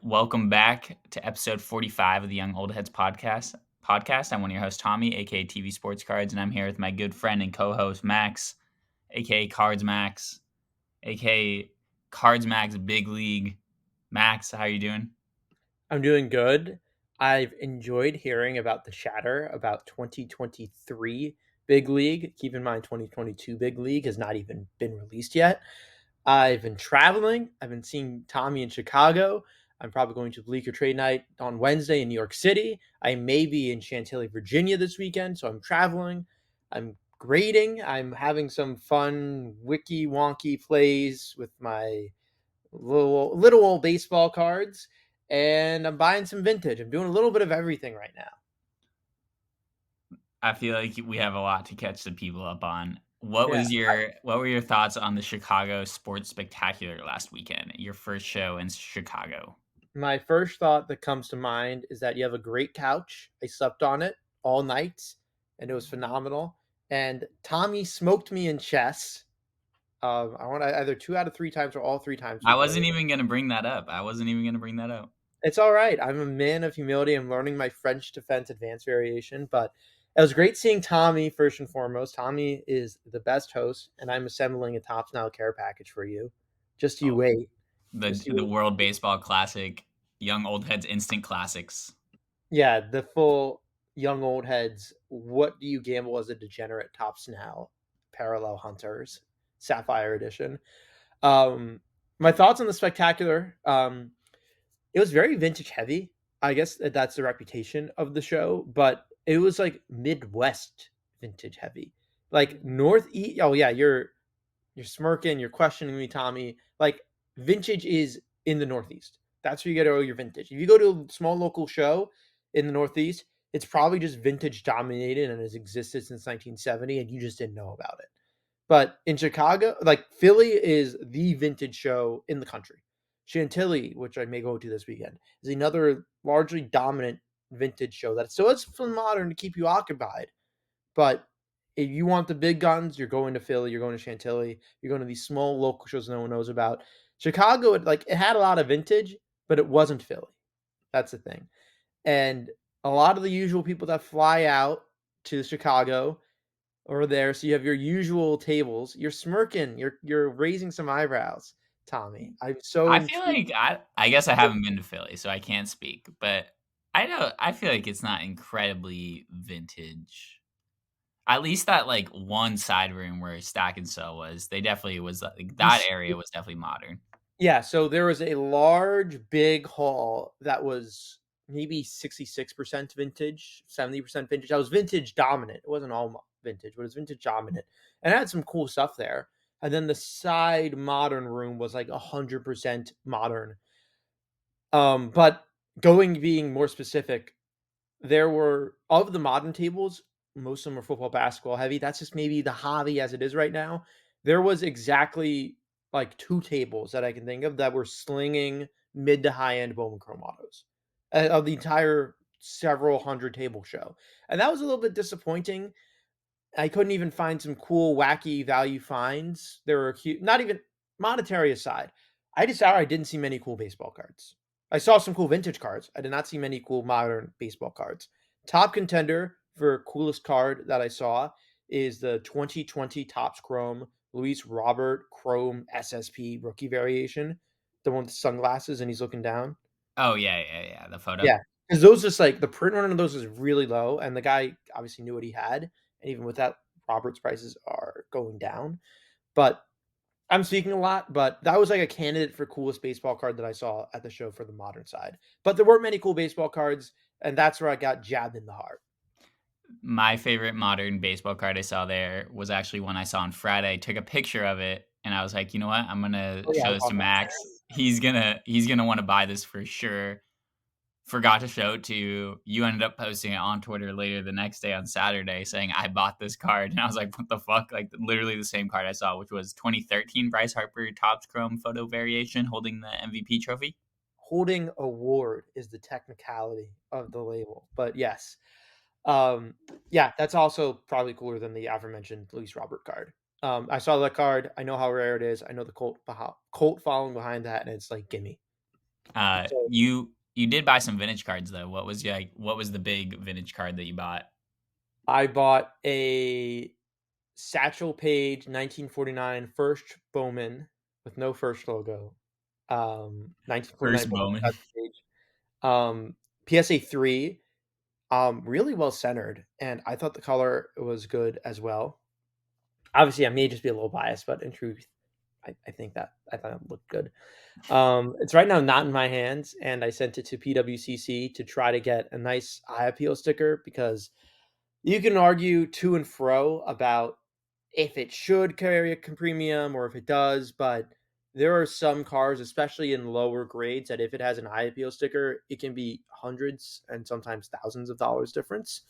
welcome back to episode 45 of the Young Old Heads podcast. I'm one of your hosts, Tommy, aka TV Sports Cards, and I'm here with my good friend and co-host Max, aka Cards Max, aka Cards Max Big League. Max, how you doing? I'm doing good. I've enjoyed hearing about the chatter about 2023 Big League. Keep in mind, 2022 Big League has not even been released yet. I've been traveling. I've been seeing Tommy in Chicago. I'm probably going to Bleecker Trade Night on Wednesday in New York City. I may be in Chantilly, Virginia this weekend, so I'm traveling. I'm grading. I'm having some fun wiki wonky plays with my little old baseball cards, and I'm buying some vintage. I'm doing a little bit of everything right now. I feel like we have a lot to catch the people up on. Yeah. What were your thoughts on the Chicago Sports Spectacular last weekend? Your first show in Chicago. My first thought that comes to mind is that you have a great couch. I slept on it all night, and it was phenomenal. And Tommy smoked me in chess. I want either 2 out of 3 times or all 3 times we I played. wasn't even going to bring that up. It's all right. I'm a man of humility. I'm learning my French defense advanced variation, but it was great seeing Tommy first and foremost. Tommy is the best host, and I'm assembling a top style care package for you. Just you Oh, wait. the Just you the wait. World Baseball Classic, Young Old Heads Instant Classics. Yeah, the full young old heads. What do you gamble as a degenerate tops now? Parallel Hunters, Sapphire Edition. Um, my thoughts on the spectacular. It was very vintage heavy. I guess that's the reputation of the show, but it was like Midwest vintage heavy. Like Northeast. Oh yeah, you're smirking, you're questioning me, Tommy. Like vintage is in the Northeast. That's where you get all your vintage. If you go to a small local show in the Northeast, it's probably just vintage dominated and has existed since 1970, and you just didn't know about it. But in Chicago, like Philly is the vintage show in the country. Chantilly, which I may go to this weekend, is another largely dominant vintage show that still has some modern to keep you occupied. But if you want the big guns, you're going to Philly, you're going to Chantilly, you're going to these small local shows no one knows about. Chicago, it had a lot of vintage, but it wasn't Philly. That's the thing. And a lot of the usual people that fly out to Chicago are there. So you have your usual tables. You're smirking. You're raising some eyebrows, Tommy. I'm so I feel intrigued. like I guess I haven't been to Philly, so I can't speak, but I feel like it's not incredibly vintage. At least that, like, one side room where Stack and Sell was, they definitely was like, that These area was definitely modern. Yeah, so there was a large, big hall that was maybe 66% vintage, 70% vintage. That was vintage dominant. It wasn't all vintage, but it was vintage dominant. And it had some cool stuff there. And then the side modern room was like 100% modern. But being more specific, there were of the modern tables, most of them are football, basketball heavy. That's just maybe the hobby as it is right now. There was exactly like 2 tables that I can think of that were slinging mid to high end Bowman Chrome autos of the entire several hundred table show. And that was a little bit disappointing. I couldn't even find some cool, wacky value finds. There were not even monetary aside. I just I didn't see many cool baseball cards. I saw some cool vintage cards. I did not see many cool modern baseball cards. Top contender for coolest card that I saw is the 2020 Topps Chrome Luis Robert Chrome SSP rookie variation, the one with the sunglasses and he's looking down. Oh, yeah, the photo. Yeah, because those just like the print run on those is really low, and the guy obviously knew what he had, and even with that, Robert's prices are going down. But I'm speaking a lot, but that was like a candidate for coolest baseball card that I saw at the show for the modern side. But there weren't many cool baseball cards, and that's where I got jabbed in the heart. My favorite modern baseball card I saw there was actually one I saw on Friday. I took a picture of it, and I was like, "You know what? I'm gonna Oh yeah, I show this love to that. Max. He's gonna wanna buy this for sure." Forgot to show it to you. You ended up posting it on Twitter later the next day on Saturday saying, "I bought this card." And I was like, "What the fuck?" Like, literally the same card I saw, which was 2013 Bryce Harper Topps Chrome photo variation holding the MVP trophy. Holding award is the technicality of the label, but yes, Um, yeah, that's also probably cooler than the aforementioned Luis Robert card. I saw that card. I know how rare it is. I know the cult following behind that, and it's like gimme. So You did buy some vintage cards though. What was the big vintage card that you bought? I bought a Satchel Paige 1949 first Bowman with no first logo. 1949 First Bowman Bowman. Satchel Paige. PSA 3, really well centered, and I thought the color was good as well. Obviously, I may just be a little biased, but in truth, I think that I thought it looked good. It's right now not in my hands, and I sent it to PWCC to try to get a nice eye appeal sticker because you can argue to and fro about if it should carry a premium or if it does, but there are some cars, especially in lower grades, that if it has an eye appeal sticker, it can be hundreds and sometimes thousands of dollars difference.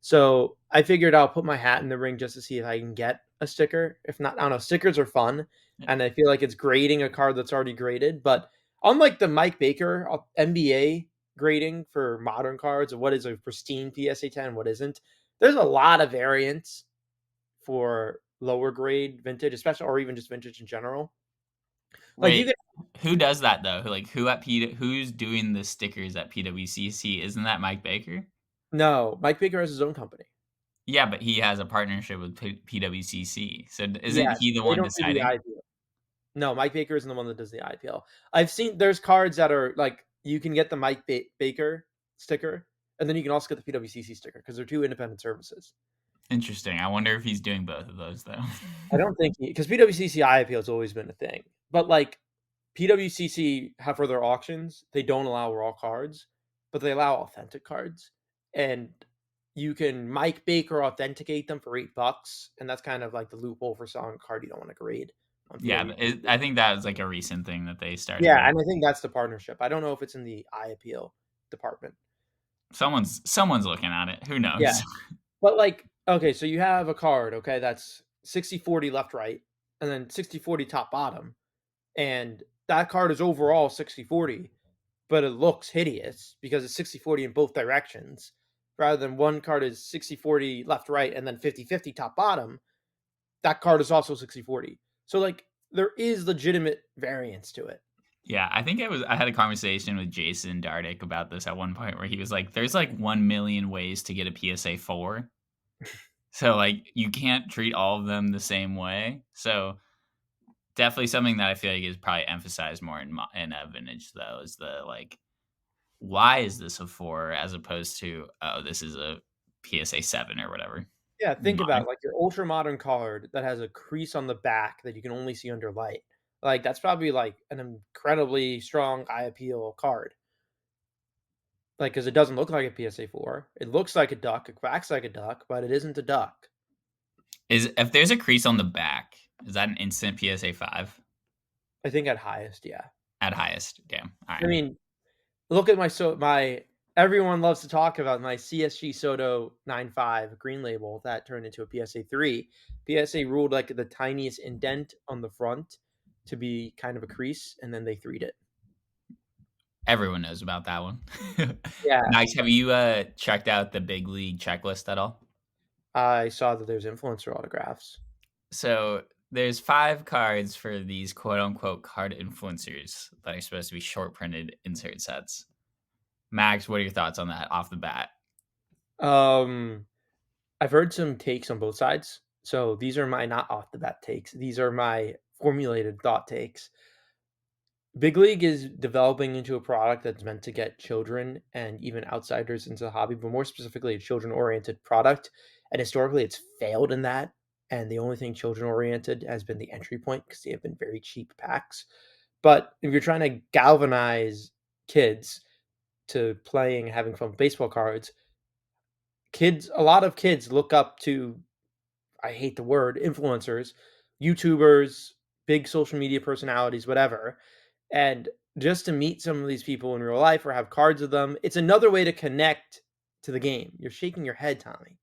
So I figured I'll put my hat in the ring just to see if I can get a sticker. If not, I don't know. Stickers are fun, and I feel like it's grading a card that's already graded. But unlike the Mike Baker NBA grading for modern cards of what is a pristine PSA 10, what isn't, there's a lot of variance for lower grade vintage, especially or even just vintage in general. Like you Wait, can who does that though? Who's doing the stickers at PWCC? Isn't that Mike Baker? no, Mike Baker has his own company. Yeah, but he has a partnership with PWCC. So isn't Yes, he the they one don't do the deciding? IPO. No, Mike Baker isn't the one that does the IPL. I've seen there's cards that are like you can get the Baker sticker, and then you can also get the PWCC sticker because they're two independent services. Interesting. I wonder if he's doing both of those though. I don't think because PWCC IPO has always been a thing, but like PWCC have for their auctions, they don't allow raw cards, but they allow authentic cards, and you can Mike Baker authenticate them for $8, and that's kind of like the loophole for selling a card you don't want to grade on Yeah, PWCC. I think that was like a recent thing that they started Yeah, doing. and I think that's the partnership. I don't know if it's in the eye appeal department. Someone's looking at it. Who Yeah, knows? but like, okay, so you have a card, okay, that's 60-40 left right, and then 60-40 top bottom, and that card is overall 60-40, but it looks hideous because it's 60-40 in both directions. Rather than one card is 60-40 left right and then 50-50 top bottom, that card is also 60-40. So like there is legitimate variance to it. Yeah, I had a conversation with Jason Dardick about this at one point where he was like, "There's like 1 million ways to get a PSA 4, so like you can't treat all of them the same way." So definitely something that I feel like is probably emphasized more in a vintage though is the like, why is this a 4 as opposed to, oh, this is a PSA 7 or whatever. Yeah, think about Modern. like your ultra modern card that has a crease on the back that you can only see under light. Like that's probably like an incredibly strong eye appeal card. Like because it doesn't look like a PSA 4. It looks like a duck, it quacks like a duck, but it isn't a duck. Is if there's a crease on the back, is that an instant PSA 5 I think at highest, yeah. at highest? Damn. All I right. mean, look at my everyone loves to talk about my CSG Soto 95 green label that turned into a PSA 3. PSA ruled like the tiniest indent on the front to be kind of a crease, and then they 3'd it. Everyone knows about that one. Yeah, Max, have you checked out the big league checklist at all? I saw that there's influencer autographs. So there's 5 cards for these quote unquote card influencers that are supposed to be short printed insert sets. Max, what are your thoughts on that off the bat? Um, I've heard some takes on both sides. So these are my not off the bat takes. These are my formulated thought takes. Big League is developing into a product that's meant to get children and even outsiders into the hobby, but more specifically, a children oriented product. And historically, it's failed in that. And the only thing children oriented has been the entry point because they have been very cheap packs. But if you're trying to galvanize kids to playing and having fun with baseball cards, a lot of kids look up to, I hate the word, influencers, YouTubers, big social media personalities, whatever. And just to meet some of these people in real life or have cards of them, it's another way to connect to the game. You're shaking your head, Tommy.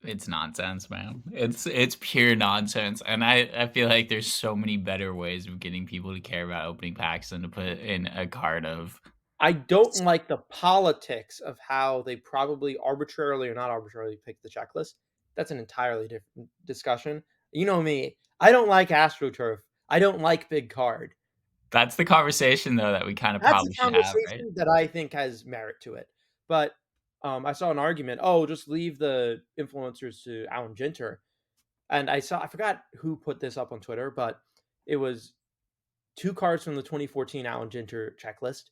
It's nonsense, man. It's pure nonsense. And I feel like there's so many better ways of getting people to care about opening packs than to put in a card of. I don't like the politics of how they probably arbitrarily or not arbitrarily picked the checklist. That's an entirely different discussion. You know me. I don't like AstroTurf. I don't like Big Card. That's the conversation though that we kind of That's a probably should have, right? conversation that I think has merit to it. But I saw an argument. Oh, just leave the influencers to Alan Jinter. And I forgot who put this up on Twitter, but it was two cards from the 2014 Alan Jinter checklist.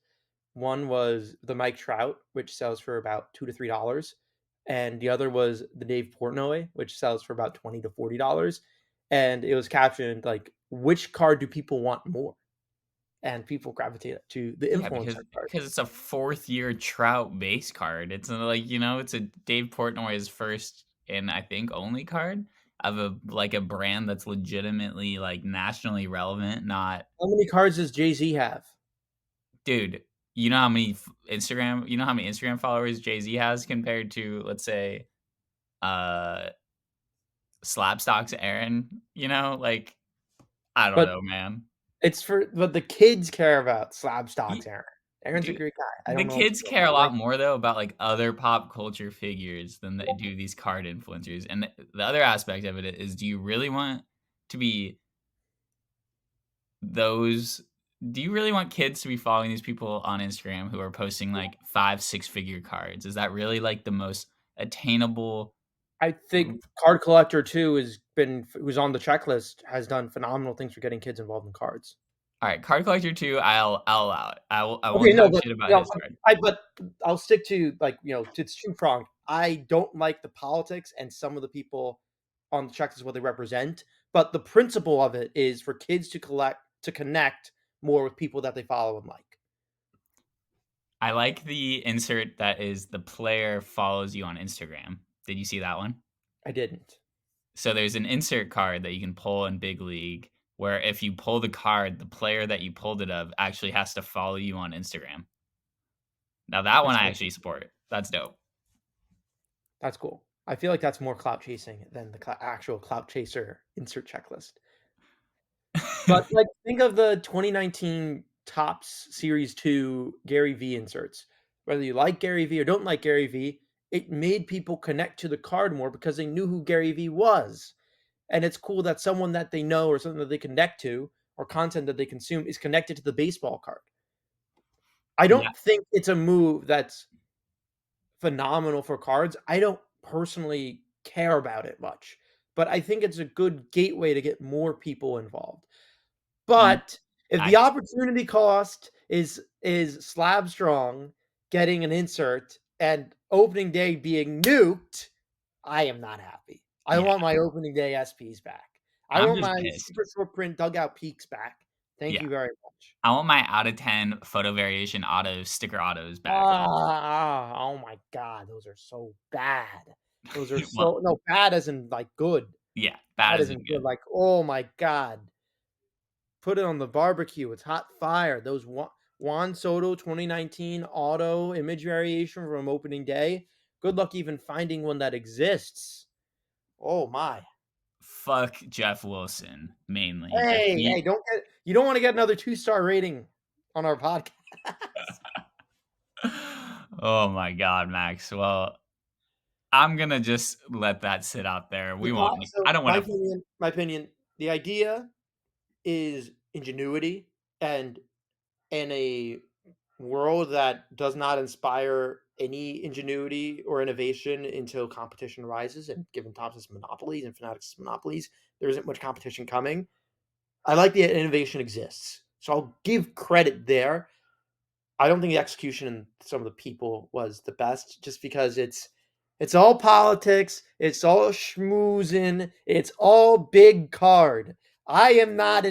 One was the Mike Trout, which sells for about $2 to $3, and the other was the Dave Portnoy, which sells for about $20 to $40. And it was captioned like, "Which card do people want more?" And people gravitate to the Yeah, influencer card. because it's a fourth year Trout base card. It's like, it's a Dave Portnoy's first and I think only card of a brand that's legitimately like nationally relevant, not How many cards does Jay Z have? dude, you know how many Instagram followers Jay-Z has compared to, let's say, uh Slabstox Aaron, like I don't But know, man. but the kids care about slab stocks. He, Aaron's a dude, great guy. I the don't know if kids people care a like. lot more though about like other pop culture figures than they do these card influencers. And the other aspect of it is, do you really want to be those do you really want kids to be following these people on Instagram who are posting like 5, 6 figure cards? Is that really like the most attainable? I think Card Collector too who's on the checklist, has done phenomenal things for getting kids involved in cards. All right, Card Collector 2, I'll allow it. I Okay, won't no, talk but shit about his card. but I'll stick to like it's two pronged. I don't like the politics and some of the people on the checklist what they represent, but the principle of it is for kids to connect more with people that they follow and like. I like the insert that is the player follows you on Instagram. Did you see that one? I didn't. So there's an insert card that you can pull in Big League where if you pull the card, the player that you pulled it of actually has to follow you on Instagram. Now that one That's I cool. actually support. That's dope. That's cool. I feel like that's more clout chasing than the actual clout chaser insert checklist. But like, think of the 2019 Tops Series 2 Gary V inserts. Whether you like Gary V or don't like Gary V, it made people connect to the card more because they knew who Gary V was. And it's cool that someone that they know or something that they connect to or content that they consume is connected to the baseball card. I Yeah, don't think it's a move that's phenomenal for cards. I don't personally care about it much, but I think it's a good gateway to get more people involved. you But if I the opportunity cost is Slab Strong getting an insert and opening day being nuked, I am not happy. I yeah, want my opening day SPs back. I I'm want just my pissed. super short print dugout peaks back. Thank Yeah. you very much. I want my out of 10 photo variation auto sticker autos back. Oh my god, those are so bad. Those are Well, so no, bad as in like good. yeah, bad Bad isn't isn't good. good. Like, oh my god. Put it on the barbecue. It's hot fire. Those Juan Soto 2019 auto image variation from opening day. Good luck even finding one that exists. Oh my. Fuck Jeff Wilson mainly. If Hey, he you don't want to get another 2-star rating on our podcast. Oh my god, Max. Well, I'm gonna just let that sit out there. I So don't my wanna opinion, the idea is ingenuity, and in a world that does not inspire any ingenuity or innovation until competition rises, and given Thompson's monopolies and Fanatics' monopolies, there isn't much competition coming. I like the innovation exists. So I'll give credit there. I don't think the execution and some of the people was the best, just because it's all politics, it's all schmoozing, it's all big card. I am not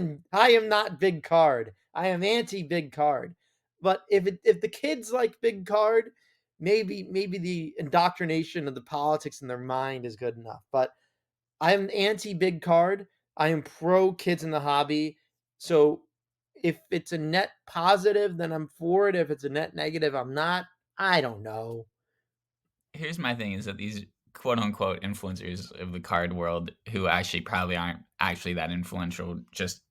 big card. I am anti big card. But if the kids like big card, maybe the indoctrination of the politics in their mind is good enough. But I'm anti big card. I am pro kids in the hobby. So if it's a net positive, then I'm for it. If it's a net negative, I'm not. I don't know. here's my thing is that these quote unquote influencers of the card world who actually probably aren't actually that influential, just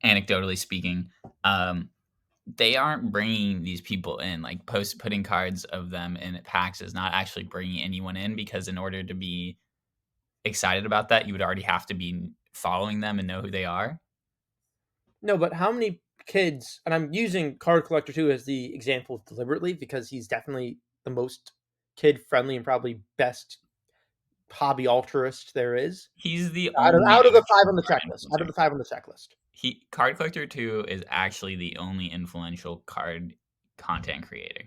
anecdotally speaking, they aren't bringing these people in. Like putting cards of them in packs is not actually bringing anyone in because in order to be excited about that, you would already have to be following them and know who they are. No, but how many kids, and I'm using Card Collector 2 as the example deliberately because he's definitely the most kid friendly and probably best hobby altruist there is. He's the Out of only out of the five actual on the card checklist. Out of influencer. the five on the checklist. He Card Collector 2 is actually the only influential card content creator,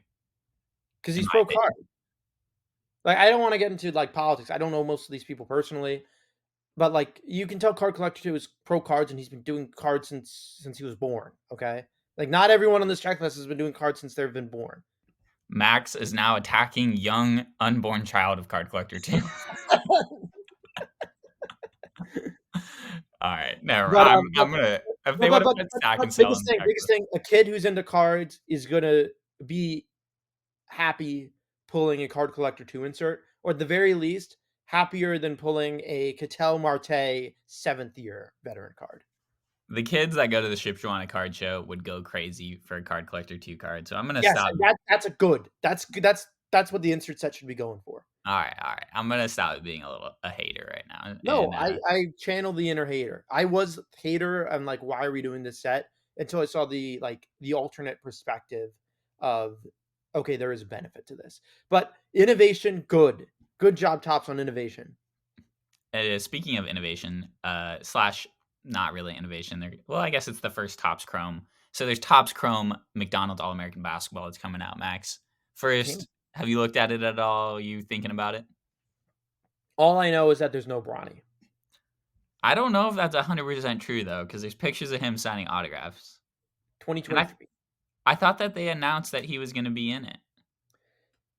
Because in he's my pro card. opinion. Like I don't want to get into like politics. I don't know most of these people personally, but like you can tell Card Collector 2 is pro cards and he's been doing cards since he was born. Okay. Like not everyone on this checklist has been doing cards since they've been born. Max is now attacking young unborn child of Card Collector 2. All right, never But mind. um, but I'm gonna if but they but, want to but, put but, stack but and sell on biggest the thing, biggest checklist, thing, a kid who's into cards is gonna be happy pulling a Card Collector 2 insert, or at the very least, happier than pulling a Cattell Marte 7th year veteran card. the kids that go to the Shipshawana card show would go crazy for a Card Collector 2 card. So I'm gonna Yes, stop. that's a good. That's good. That's what the insert set should be going for. All right. I'm gonna stop being a hater right now, No, and I channel the inner hater. I was hater. I'm like, why are we doing this set? Until I saw the alternate perspective of okay, there is a benefit to this. But innovation, good. Good job, Tops, on innovation. speaking of innovation, slash not really innovation. Well, I guess it's the first Topps Chrome. So there's Topps Chrome McDonald's All American Basketball that's coming out, Max. Came- First, have you looked at it at all? You thinking about it? All I know is that there's no Bronny. I don't know if that's 100% true though, because there's pictures of him signing autographs, and 2023. I thought that they announced that he was going to be in it.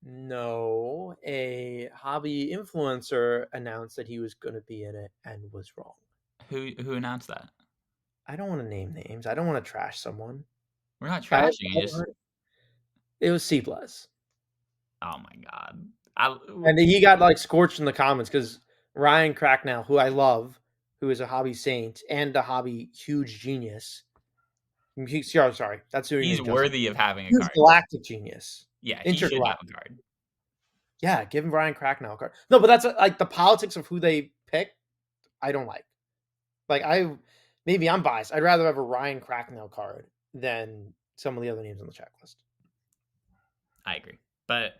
No, a hobby influencer announced that he was going to be in it and was wrong. Who announced that? I don't want to name names. I don't want to trash someone. We're not I trashing. You haven't just heard. It was C plus. oh my god. I And he got like scorched in the comments because Ryan Cracknell, who I love, who is a hobby saint and a hobby huge genius. Sorry, that's doing he's injustice. worthy of having a Huge card. galactic genius. Yeah, he should have a Intergalactic. card. Yeah, give him Ryan Cracknell a card. No, but that's like the politics of who they pick. I don't like. Like maybe I'm biased. I'd rather have a Ryan Cracknell card than some of the other names on the checklist. I agree. But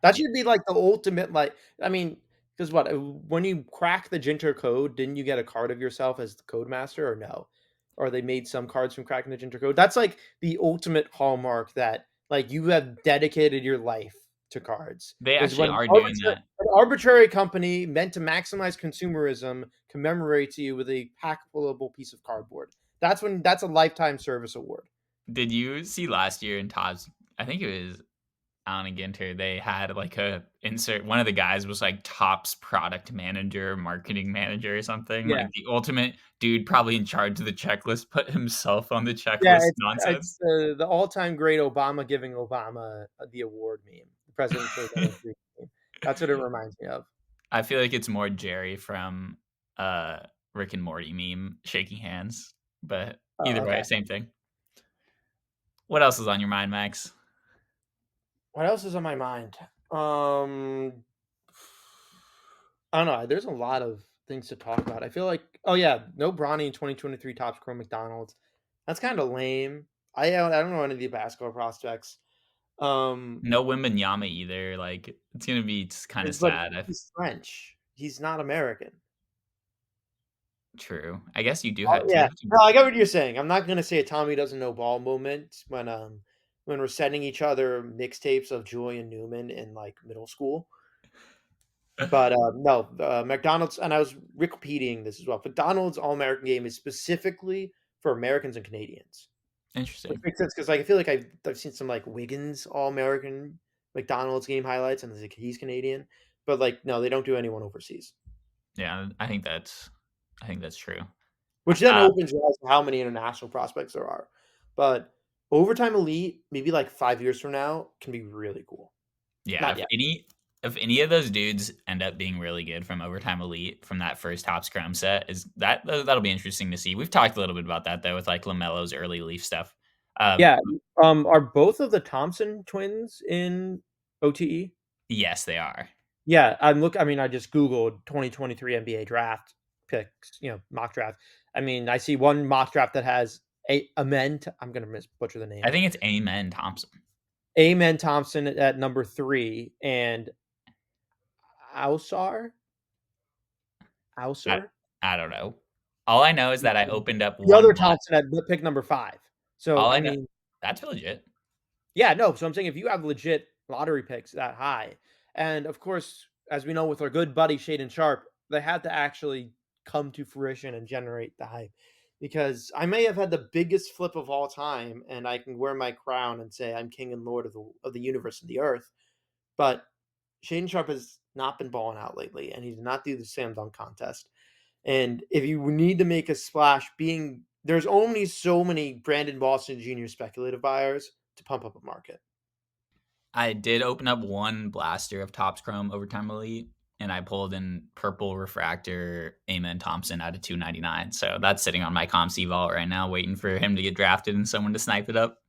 That yeah, should be like the ultimate, like, I mean, because what, when you crack the Jinter code, didn't you get a card of yourself as the code master or no? Or they made some cards from cracking the Jinter code? That's like the ultimate hallmark that like you have dedicated your life to cards. they Is actually when are doing that. an arbitrary company meant to maximize consumerism commemorates you with a packable piece of cardboard. That's a lifetime service award. Did you see last year in Todd's? I think it was Allen and Ginter. They had like a insert. One of the guys was like Topps product manager, marketing manager, or something. Yeah. Like the ultimate dude, probably in charge of the checklist, put himself on the Yeah, checklist. it's Nonsense. the all-time great Obama giving Obama the award meme, the President Shows That Dream meme. That's what it reminds me of. I feel like it's more Jerry from uh Rick and Morty meme shaking hands, but either Oh, way, okay. same thing. What else is on your mind, Max? What else is on my mind? I don't know. There's a lot of things to talk about. I feel like, oh yeah, no Bronny in 2023 Topps Chrome McDonald's. That's kind of lame. I don't know any of the basketball prospects. Um, No Wembanyama either. Like it's gonna be kind of but sad. he's French. He's not American. True. I guess you do Oh, have yeah. to. No, I get what you're saying. I'm not gonna say a Tommy doesn't know ball moment when we're sending each other mixtapes of Julian Newman in like middle school. But no, McDonald's, and I was repeating this as well. McDonald's All American Game is specifically for Americans and Canadians, which Interesting. makes sense because like I feel like I've seen some like Wiggins All American McDonald's game highlights, and like he's Canadian, but like no, they don't do anyone overseas, Yeah, I think that's true. which then Uh, opens your eyes to how many international prospects there are. But overtime elite, maybe like 5 years from now, can be really cool. yeah, Not yet. if any of those dudes end up being really good from Overtime Elite from that first Top Scrum set, is that'll be interesting to see. We've talked a little bit about that though with like Lamelo's early Leaf stuff. Um, Yeah. Are both of the Thompson twins in OTE? yes, they are. Yeah, I mean, I just Googled 2023 NBA draft picks, mock draft. I mean, I see one mock draft that has Amen. I'm gonna butcher the I name. think it's Amen Thompson. Amen Thompson at number 3, and Ausar? I Ausar? I don't know. All I know is that I opened up The one other black. Thompson at pick number 5. So, All I I know mean, that's legit. yeah, no, so I'm saying if you have legit lottery picks that high, and of course, as we know with our good buddy Shaden Sharp, they had to actually come to fruition and generate the hype. Because I may have had the biggest flip of all time, and I can wear my crown and say I'm king and lord of the universe and the earth, but Shaden Sharp has not been balling out lately, and he did not do the slam dunk contest. And if you need to make a splash, being there's only so many Brandon Boston Jr. speculative buyers to pump up a market. I did open up one blaster of Topps Chrome Overtime Elite, and I pulled in purple refractor Amen Thompson out of 299. So that's sitting on my ComC vault right now, waiting for him to get drafted and someone to snipe it up.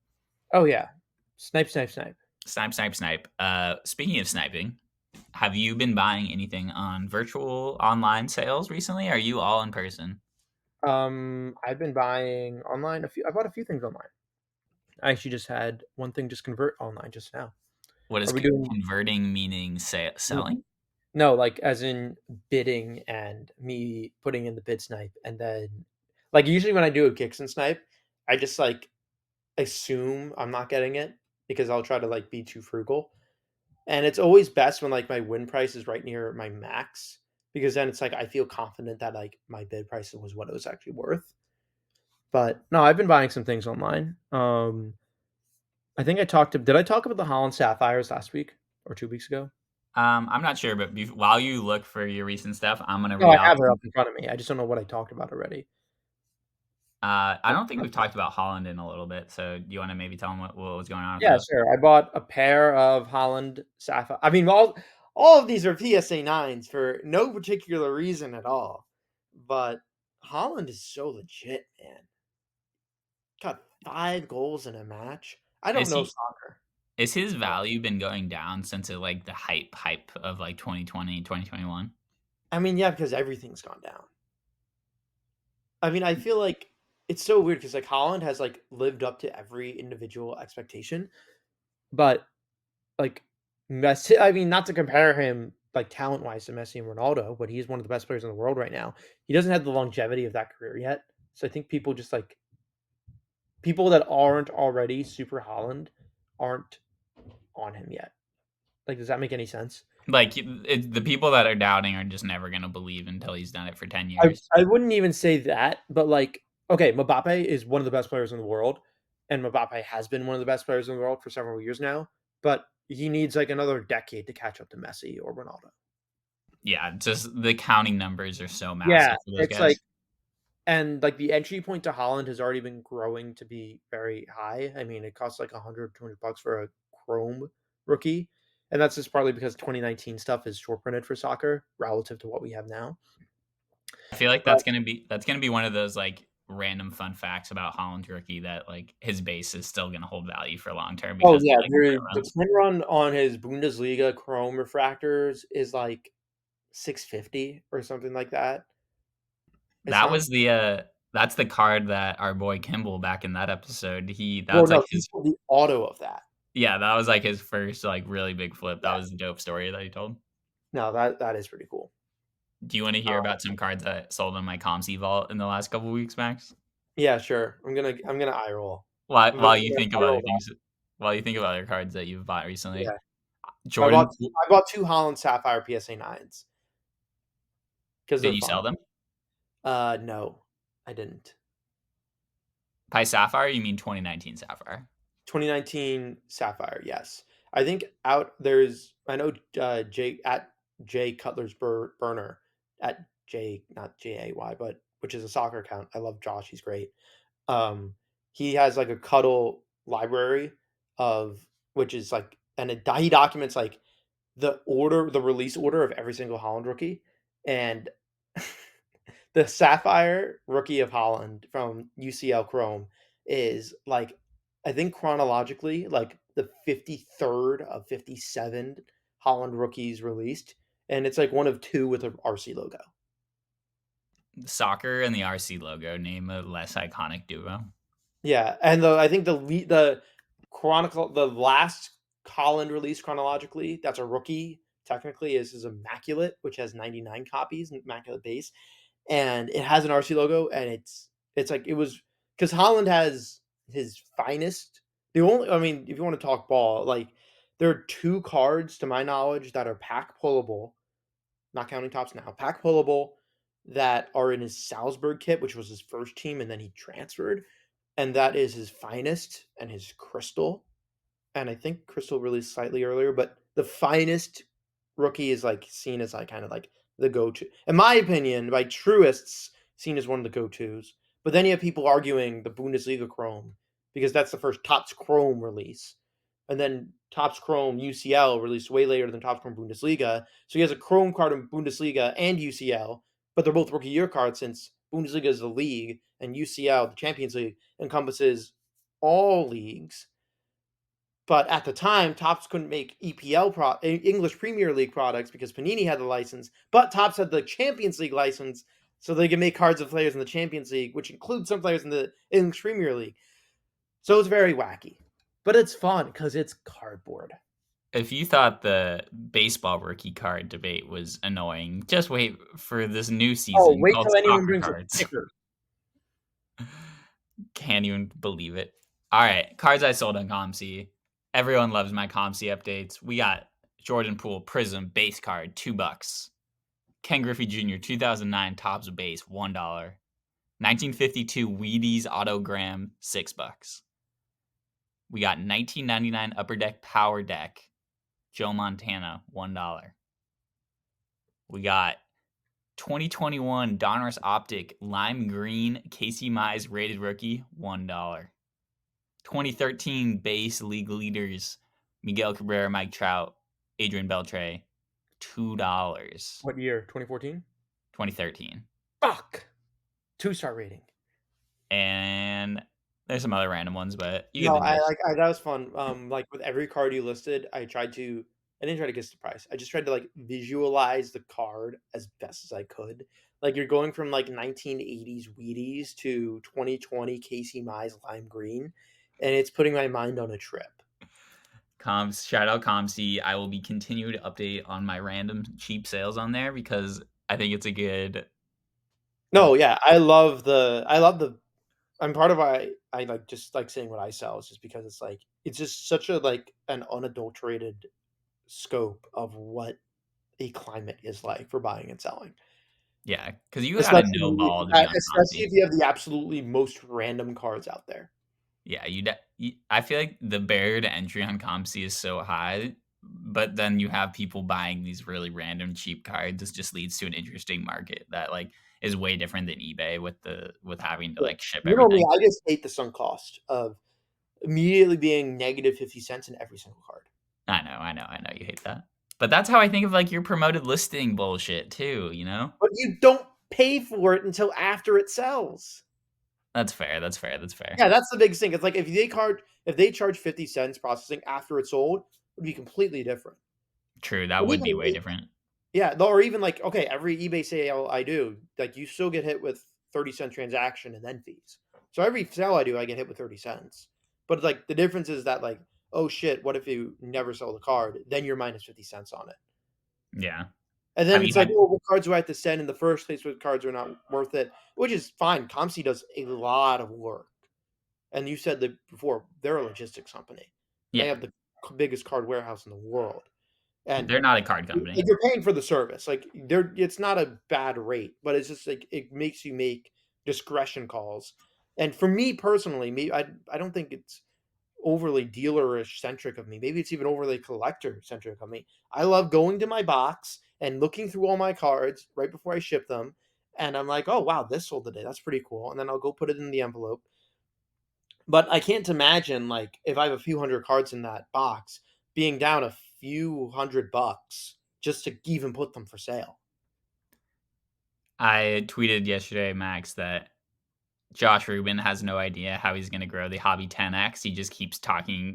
Oh yeah, snipe, snipe, snipe. Snipe, snipe, snipe. Speaking of sniping, have you been buying anything on virtual online sales recently? Are you all in person? I've been buying online. I bought a few things online. I actually just had one thing just convert online just now. What Are is we doing? converting meaning selling? No, like as in bidding and me putting in the bid snipe, and then like usually when I do a Gixen snipe, I just like assume I'm not getting it because I'll try to like be too frugal. And it's always best when like my win price is right near my max because then it's like I feel confident that like my bid price was what it was actually worth. But no, I've been buying some things online. I think did I talk about the Holland Sapphires last week or 2 weeks ago? I'm not sure, but while you look for your recent stuff, I'm gonna No, read I off have her some. up in front of me. I just don't know what I talked about already. I don't think we've talked about Holland in a little bit, so do you want to maybe tell them what was going on with Yeah, those? sure. I bought a pair of Holland Sapphire. I mean, all of these are PSA 9s for no particular reason at all. But Holland is so legit, man. Got 5 goals in a match. I don't Is know he soccer. is his value been going down since like the hype of like 2020, 2021? I mean, yeah, because everything's gone down. I mean, I feel like it's so weird because like Holland has like lived up to every individual expectation, but like Messi, I mean, not to compare him like talent wise to Messi and Ronaldo, but he's one of the best players in the world right now. He doesn't have the longevity of that career yet. So I think people just like people that aren't already super Holland aren't on him yet. Like, does that make any sense? Like the people that are doubting are just never gonna believe until he's done it for 10 I years. I wouldn't even say that, but like, okay, Mbappe is one of the best players in the world, and Mbappe has been one of the best players in the world for several years now. But he needs like another decade to catch up to Messi or Ronaldo. Yeah, just the counting numbers are so Yeah, massive for those it's like, guys. and like the entry point to Holland has already been growing to be very high. I mean, it costs like 100, $200 for a Chrome rookie, and that's just partly because 2019 stuff is short printed for soccer relative to what we have now. I feel like But that's gonna be one of those like random fun facts about Holland's rookie that like his base is still gonna hold value for long term oh because of yeah, like the the print the runs. print run on his Bundesliga Chrome refractors is like 650 or something like that. It's That not was that's the card that our boy Kimball back in that episode. well, That's like no, he his pulled the auto of that. yeah, that was like his first like really big flip. That Yeah. was a dope story that he told. No, that is pretty cool. Do you want to hear Um, about some cards that sold in my ComC vault in the last couple weeks, Max? yeah, sure. I'm gonna eye roll. While I'm while gonna you think of eye other roll things, while you think of other cards that you've bought recently, that. Yeah. Jordan, I bought 2 Holland Sapphire PSA 9s because 'cause did they're you fun. sell them? No, I didn't. By Sapphire, you mean 2019 Sapphire? 2019 Sapphire, yes. I think out there's I know Jay at Jay Cutler's burner at J not JAY but which is a soccer account. I love Josh, he's great. Um he has like a cuddle library of which is like and he documents like the release order of every single Holland rookie and the Sapphire Rookie of Holland from UCL Chrome is like I think chronologically like the 53rd of 57 Holland rookies released, and it's like one of 2 with a RC logo. Soccer and the RC logo name a less iconic duo. Yeah, and I think the last Holland release chronologically, that's a rookie technically is Immaculate, which has 99 copies, Immaculate base, and it has an RC logo, and it's like it was because Holland has his finest. The only, I mean, if you want to talk ball, like there are two cards to my knowledge that are pack pullable, not counting tops now, pack pullable that are in his Salzburg kit, which was his first team, and then he transferred, and that is his finest and his crystal, and I think Crystal released slightly earlier, but the finest rookie is like seen as like kind of like the go-to, in my opinion, by truists, seen as one of the go-tos. But then you have people arguing the Bundesliga Chrome because that's the first Topps Chrome release, and then Topps Chrome UCL released way later than Topps Chrome Bundesliga. So he has a Chrome card in Bundesliga and UCL, but they're both rookie year cards since Bundesliga is the league and UCL, the Champions League, encompasses all leagues. But at the time, Topps couldn't make English Premier League products because Panini had the license, but Topps had the Champions League license, so they could make cards of players in the Champions League, which includes some players in the English Premier League. So it's very wacky, but it's fun because it's cardboard. If you thought the baseball rookie card debate was annoying, just wait for this new Oh, season wait called till anyone Soccer brings a Cards. sticker. Can't even believe it. All right, cards I sold on ComC. Everyone loves my ComC updates. We got Jordan Poole Prism base card, $2. Ken Griffey Jr. 2009 Topps base, $1. 1952 Wheaties autogram, $6. We got 1999 Upper Deck Power Deck, Joe Montana, $1. We got 2021 Donruss Optic Lime Green Casey Mize rated rookie, $1. 2013 base league leaders Miguel Cabrera, Mike Trout, Adrian Beltre, $2. What year? 2014? 2013. Fuck. 2-star rating. And there's some other random ones, but you get No, the I gist. like that was fun. Like with every card you listed, I didn't try to guess the price. I just tried to like visualize the card as best as I could. Like you're going from like 1980s Wheaties to 2020 Casey Mize Lime Green, and it's putting my mind on a trip. Comms, shout out ComC. I will be continuing to update on my random cheap sales on there because I think it's a good. No, yeah, I love the I'm part of why I like just like saying what I sell is just because it's like it's just such a like an unadulterated scope of what a climate is like for buying and selling. Yeah, because you got to know Especially ball to be on especially ComC. if you have the absolutely most random cards out there. Yeah, I feel like the barrier to entry on ComC is so high, but then you have people buying these really random cheap cards. This just leads to an interesting market that like is way different than eBay with having to Yeah. like ship You know me, everything. I just hate the sunk cost of immediately being negative 50 cents in every single card. I know you hate that. But that's how I think of like your promoted listing bullshit too, you know? But you don't pay for it until after it sells. That's fair. That's fair. That's fair. Yeah, that's the biggest thing. It's like if they charge 50 cents processing after it's sold, it would be completely different. True, that But would be even way different. yeah, or even like okay, every eBay sale I do, like you still get hit with 30-cent transaction and then fees. So every sale I do, I get hit with 30 cents. But like the difference is that like, oh shit, what if you never sell the card? Then you're minus 50 cents on it. Yeah. And Have then you it's like, had oh, what cards do I have to send in the first place? What cards are not worth it? Which is fine. ComC does a lot of work. And you said that before, they're a logistics company. They yeah, have the biggest card warehouse in the world. And they're not a card company. like you're paying for the service. Like they're it's not a bad rate, but it's just like it makes you make discretion calls. And for me personally, I don't think it's overly dealerish centric of me. Maybe it's even overly collector centric of me. I love going to my box and looking through all my cards right before I ship them. And I'm like, oh wow, this sold today. That's pretty cool. And then I'll go put it in the envelope. But I can't imagine like if I have a few hundred cards in that box being down a few $100 just to even put them for sale. I tweeted yesterday, Max, that Josh Rubin has no idea how he's going to grow the hobby 10x. He just keeps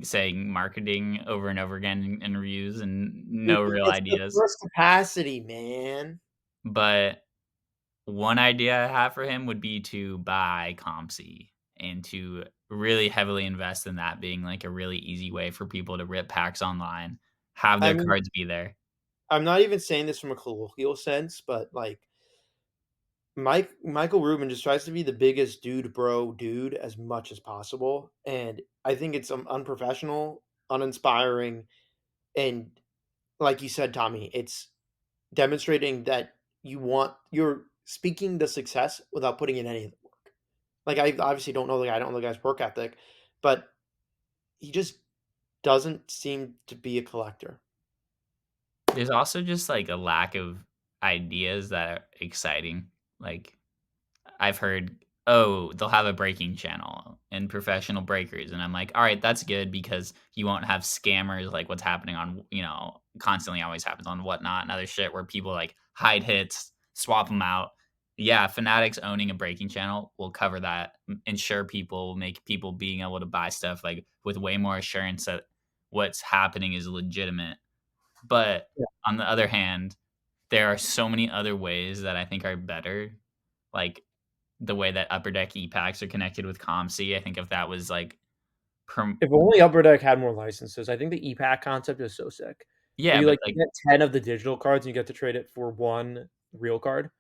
saying marketing over and over again in reviews and Dude, no real it's the ideas. first capacity, man. But one idea I have for him would be to buy ComC and to really heavily invest in that being, like, a really easy way for people to rip packs online, have I their mean, cards be there. I'm not even saying this from a colloquial sense, but like Michael Rubin just tries to be the biggest dude bro dude as much as possible, and I think it's unprofessional, uninspiring, and like you said, Tommy, it's demonstrating that you're speaking the success without putting in any of the work. Like I obviously don't know the guy, I don't know the guy's work ethic, but he just doesn't seem to be a collector. There's also just, like, a lack of ideas that are exciting, like I've heard, "Oh, they'll have a breaking channel and professional breakers," and I'm like, "Alright, that's good because you won't have scammers like what's happening on, constantly always happens on Whatnot and other shit where people, like, hide hits, swap them out." Yeah, Fanatics owning a breaking channel will cover that, ensure people, make people being able to buy stuff, like, with way more assurance that what's happening is legitimate. But Yeah. on the other hand, there are so many other ways that I think are better, like the way that Upper Deck e-packs are connected with COMC. I think if that was like perm If only Upper Deck had more licenses. I think the e-pack concept is so sick. Where yeah, you but like you get 10 of the digital cards and you get to trade it for 1 real card.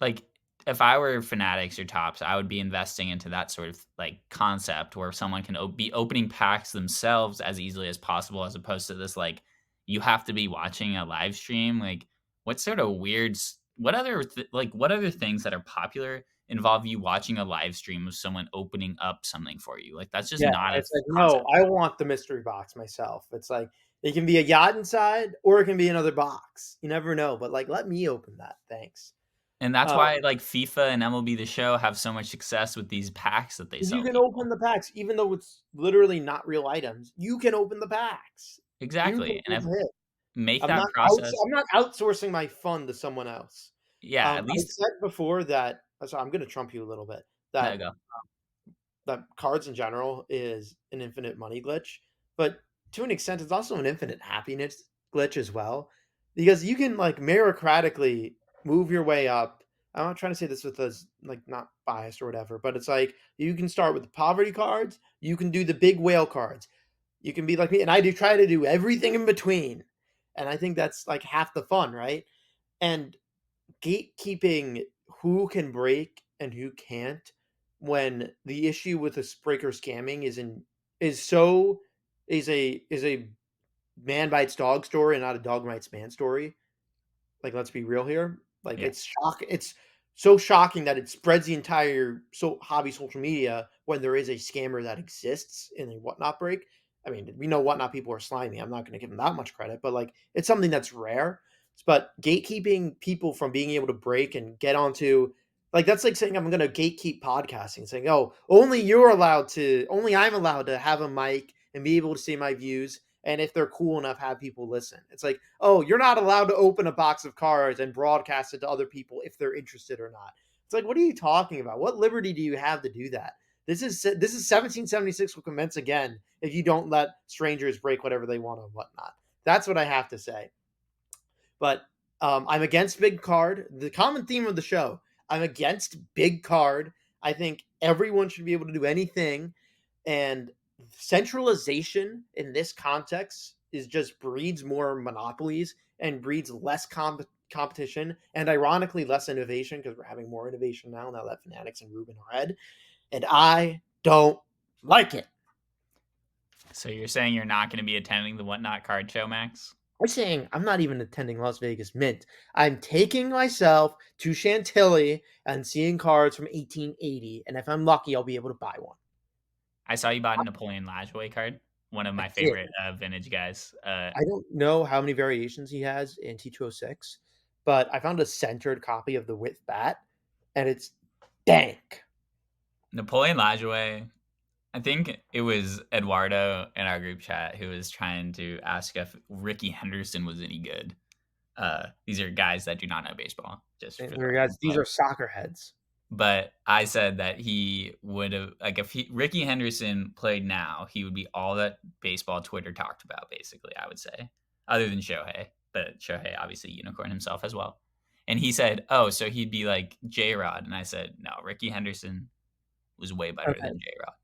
like if I were Fanatics or Tops, I would be investing into that sort of like concept where someone can be opening packs themselves as easily as possible, as opposed to this like you have to be watching a live stream. Like what sort of what other what other things that are popular involve you watching a live stream of someone opening up something for you? Like that's just Yeah, not a it's like, "No, concept. I want the mystery box myself." It's like, it can be a yacht inside or it can be another box. You never know, but, like, let me open that, thanks. And that's Um, why, like, FIFA and MLB The Show have so much success with these packs that they 'Cause you sell can open people. the packs even though it's literally not real items. You can open the packs. You can Exactly, and pull if the hit. make that process. I'm not outsourcing my fun to someone else. Yeah, at I least. said before that so I'm gonna trump you a little bit, No, that go. cards in general is an infinite money glitch, but to an extent, it's also an infinite happiness glitch as well, because you can like meritocratically move your way up. I'm not trying to say this with us like not biased or whatever, but it's like you can start with the poverty cards, you can do the big whale cards, you can be like me, and I do try to do everything in between, and I think that's like half the fun, right? And gatekeeping who can break and who can't when the issue with a breaker scamming is so is a man bites dog story and not a dog bites man story. Like, let's be real here. Like, Yeah. it's so shocking that it spreads the entire hobby social media when there is a scammer that exists in a Whatnot break. I mean, we know Whatnot people are slimy. I'm not going to give them that much credit, but like, it's something that's rare. But gatekeeping people from being able to break and get onto, like, that's like saying I'm going to gatekeep podcasting, saying, oh, only I'm allowed to have a mic and be able to say my views, and if they're cool enough, have people listen. It's like, oh, you're not allowed to open a box of cards and broadcast it to other people if they're interested or not. It's like, what are you talking about? What liberty do you have to do that? This is 1776 will commence again if you don't let strangers break whatever they want and whatnot. That's what I have to say. But I'm against big card. The common theme of the show: I'm against big card. I think everyone should be able to do anything, and centralization in this context is just breeds more monopolies and breeds less competition and ironically less innovation because we're having more innovation now that Fanatics and Ruben are ahead, and I don't like it. So you're saying you're not gonna be attending the Whatnot card show, Max? I'm saying I'm not even attending Las Vegas Mint. I'm taking myself to Chantilly and seeing cards from 1880, and if I'm lucky, I'll be able to buy one. I saw you bought a Napoleon Lajoie card, one of I my did. favorite, vintage guys. I don't know how many variations he has in T206, but I found a centered copy of the Width Bat, and it's dank. Napoleon Lajoie, I think it was Eduardo in our group chat who was trying to ask if Ricky Henderson was any good. These are guys that do not know baseball, just And for the guys, record, these are soccer heads. but I said that he would have like if Ricky Henderson played now, he would be all that baseball Twitter talked about. Basically, I would say, other than Shohei, but Shohei obviously unicorn himself as well. And he said, "Oh, so he'd be like J Rod," and I said, "No, Ricky Henderson was way better Okay. than J Rod."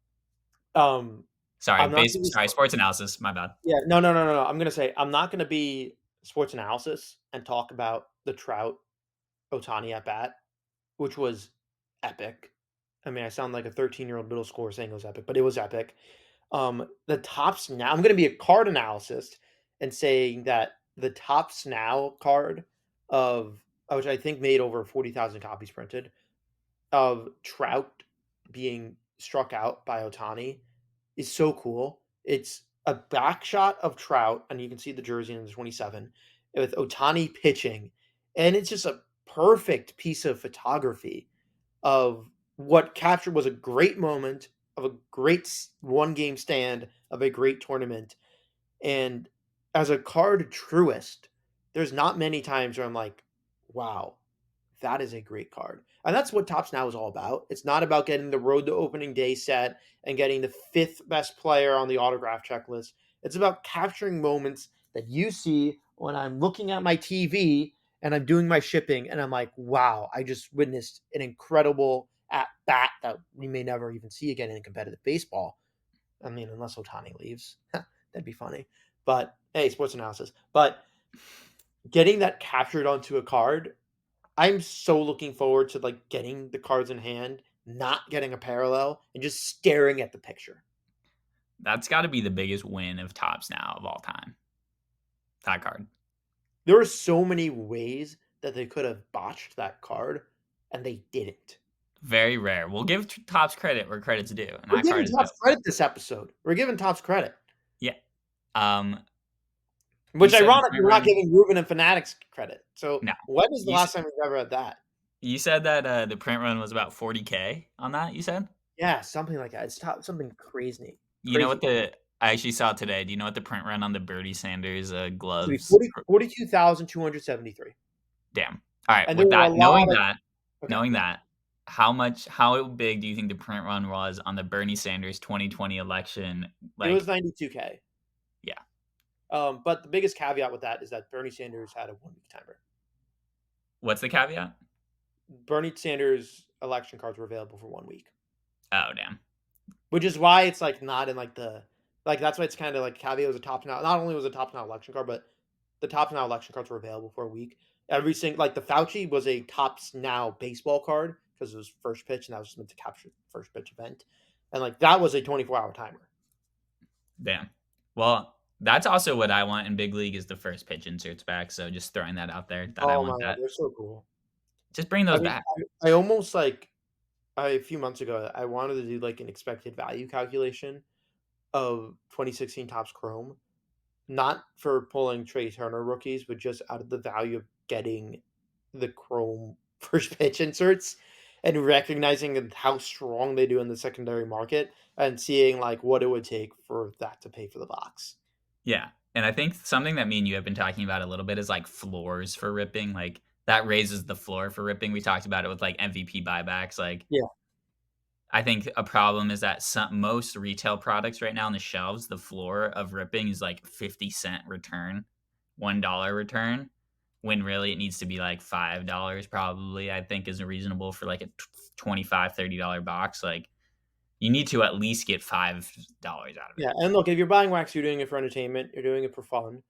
Um, Sorry, I'm not gonna be sorry, sports analysis. My bad. yeah, no, no, no, no, no. I'm gonna say I'm not gonna be sports analysis and talk about the Trout Otani at bat, which was epic. I mean, I sound like a 13-year-old middle schooler saying it was epic, but it was epic. The tops now, I'm gonna be a card analyst and saying that the tops now card of which I think made over 40,000 copies printed of Trout being struck out by Otani is so cool. It's a back shot of Trout, and you can see the jersey in the 27 with Otani pitching, and it's just a perfect piece of photography of what captured was a great moment of a great one game stand of a great tournament. And as a card truist, there's not many times where I'm like, wow, that is a great card. And that's what Tops Now is all about. It's not about getting the road to opening day set and getting the fifth best player on the autograph checklist. It's about capturing moments that you see when I'm looking at my TV and I'm doing my shipping and I'm like, wow, I just witnessed an incredible at bat that we may never even see again in competitive baseball. I mean, unless Otani leaves, that'd be funny. But hey, sports analysis. But getting that captured onto a card, I'm so looking forward to like getting the cards in hand, not getting a parallel, and just staring at the picture. That's got to be the biggest win of tops now of all time. That card. There are so many ways that they could have botched that card, and they didn't. Very rare. We'll give tops credit where credit's due, and We're that giving card is Tops dope. credit this episode. We're giving Tops credit. Yeah. Um, you Which said the ironically, print we're not run. giving Ruben and Fanatics credit. So No, when is the you last time we've ever had that? you said that the print run was about 40K on that. You said. Yeah, something like that. It's something crazy. You know what Crazy. the I actually saw today. Do you know what the print run on the Bernie Sanders To be gloves? 42,273. Damn. All right. And there With were a that, lot of okay, knowing that, how big do you think the print run was on the Bernie Sanders 2020 election? it was Like, 92K. yeah. But the biggest caveat with that is that Bernie Sanders had a 1 week timer. What's the caveat? Bernie Sanders election cards were available for 1 week, Oh, damn. which is why it's like not in like the like that's why it's kind of like caveat was a top now. Not only was a top now election card, but the top now election cards were available for a week. Every single like the Fauci was a tops now baseball card because it was first pitch and that was just meant to capture the first pitch event, and like that was a 24-hour timer. Damn. Well, that's also what I want in big league is the first pitch inserts back. So just throwing that out there that I Oh my want god, that. they're so cool. Just bring I those mean, back. I almost like a few months ago, I wanted to do like an expected value calculation of 2016 Topps Chrome, not for pulling Trey Turner rookies, but just out of the value of getting the Chrome first pitch inserts and recognizing how strong they do in the secondary market and seeing like what it would take for that to pay for the box. Yeah. And I think something that me and you have been talking about a little bit is like floors for ripping. Like that raises the floor for ripping. We talked about it with like MVP buybacks. Like Yeah. I think a problem is that most retail products right now on the shelves, the floor of ripping is like 50-cent return, $1 return, when really it needs to be like $5 probably, I think is reasonable for like a $25-$30 box. Like you need to at least get $5 out of it. Yeah. And look, if you're buying wax, you're doing it for entertainment, you're doing it for fun.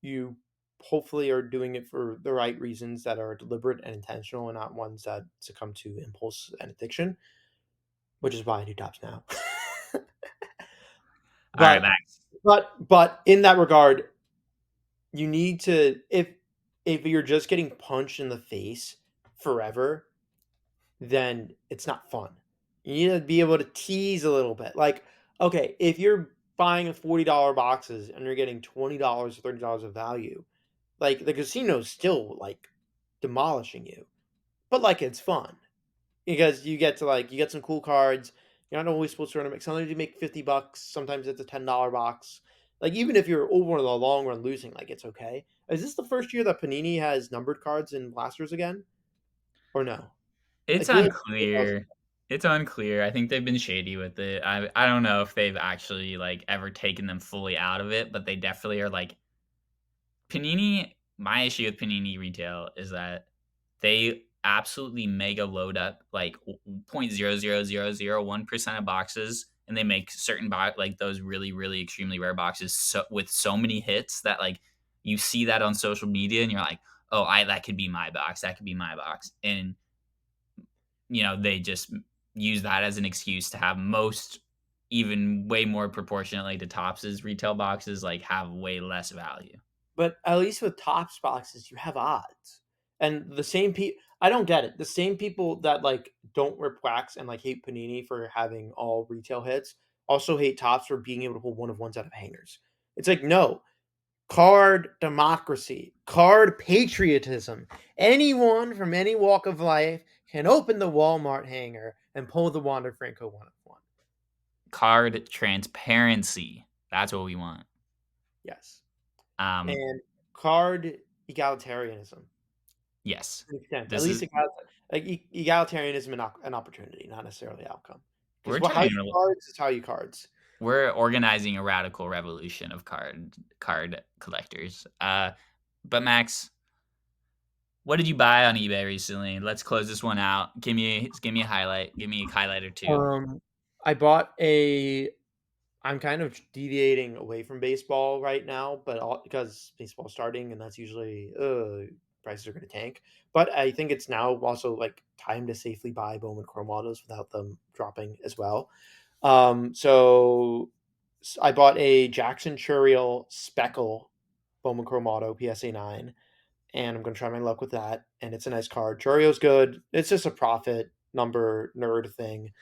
You hopefully are doing it for the right reasons that are deliberate and intentional and not ones that succumb to impulse and addiction, which is why I do tops now. All right, but Max. but in that regard, you need to if you're just getting punched in the face forever, then it's not fun. You need to be able to tease a little bit. Like, okay, if you're buying $40 boxes and you're getting $20 or $30 of value, like the casino's still like demolishing you. But like it's fun because you get to like you get some cool cards. You're not always supposed to make. Sometimes you make $50. Sometimes it's a $10 box. Like even if you're over in the long run losing, like it's okay. Is this the first year that Panini has numbered cards in blasters again, or no? I It's feel like that was unclear. It's unclear. I think they've been shady with it. I don't know if they've actually like ever taken them fully out of it, but they definitely are like Panini. My issue with Panini retail is that they absolutely mega load up like 0.00001% of boxes and they make certain like those really really extremely rare boxes with so many hits that like you see that on social media and you're like, oh, I that could be my box, that could be my box, and they just use that as an excuse to have most, even way more proportionately to Tops's retail boxes, like have way less value. But at least with Topps boxes, you have odds. And the same people, I don't get it. The same people that like don't rip wax and like hate Panini for having all retail hits also hate Topps for being able to pull one of ones out of hangers. It's like, no, card democracy, card patriotism. Anyone from any walk of life can open the Walmart hanger and pull the Wander Franco one of one. Card transparency. That's what we want. Yes. Um, And card egalitarianism. yes. To an extent. At This least is egalitarianism an opportunity, not necessarily outcome. Because we're how turning you cards is how you cards. we're organizing a radical revolution of card collectors. But Max, what did you buy on eBay recently? Let's close this one out. Give me a highlight. Give me a highlight or two. Um, I bought a. I'm kind of deviating away from baseball right now, but because baseball's starting, and that's usually prices are going to tank. But I think it's now also like time to safely buy Bowman Chrome Autos without them dropping as well. So I bought a Jackson Churiel Speckle Bowman Chrome Auto PSA 9, and I'm going to try my luck with that. And it's a nice card. Churio's good. It's just a profit number nerd thing.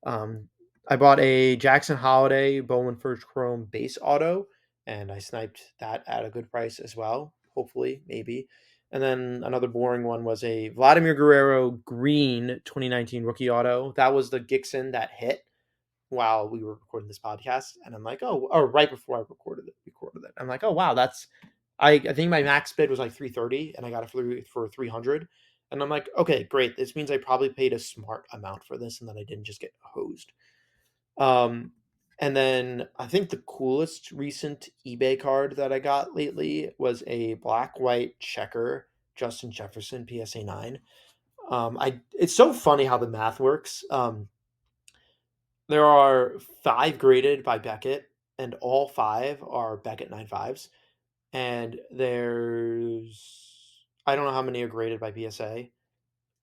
Um, I bought a Jackson Holiday Bowman First Chrome base auto, and I sniped that at a good price as well. Hopefully, maybe. And then another boring one was a Vladimir Guerrero Green 2019 rookie auto. That was the Gixon that hit while we were recording this podcast, and I'm like, oh, or right before I recorded it. I'm like, oh wow, that's I think my max bid was like 330, and I got it for 300, and I'm like, okay, great. This means I probably paid a smart amount for this, and that I didn't just get hosed. Um, and then I think the coolest recent eBay card that I got lately was a black white checker Justin Jefferson PSA 9. I It's so funny how the math works. There are 5 graded by Beckett, and all 5 are Beckett 9.5s, and there's I don't know how many are graded by PSA,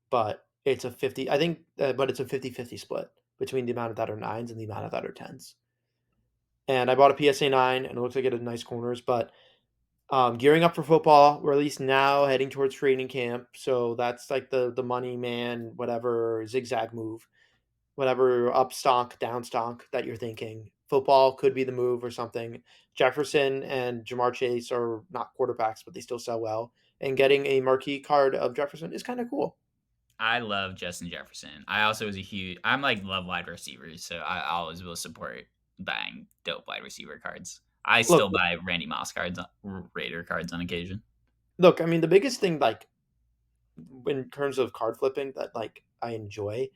but it's a 50 I think, but it's a 50-50 split between the amount of that are 9s and the amount of that are 10s. And I bought a PSA 9, and it looks like it had nice corners, but, gearing up for football, we're at least now heading towards training camp, so that's like the money man, whatever zigzag move. Whatever up stonk, down stonk that you're thinking. Football could be the move or something. Jefferson and Jamar Chase are not quarterbacks, but they still sell well. And getting a marquee card of Jefferson is kind of cool. I love Justin Jefferson. I also was a huge. I'm like love wide receivers, so I always will support buying dope wide receiver cards. I Look, still buy Randy Moss cards, Raider cards on occasion. look. I mean, the biggest thing, like in terms of card flipping, that like I enjoy,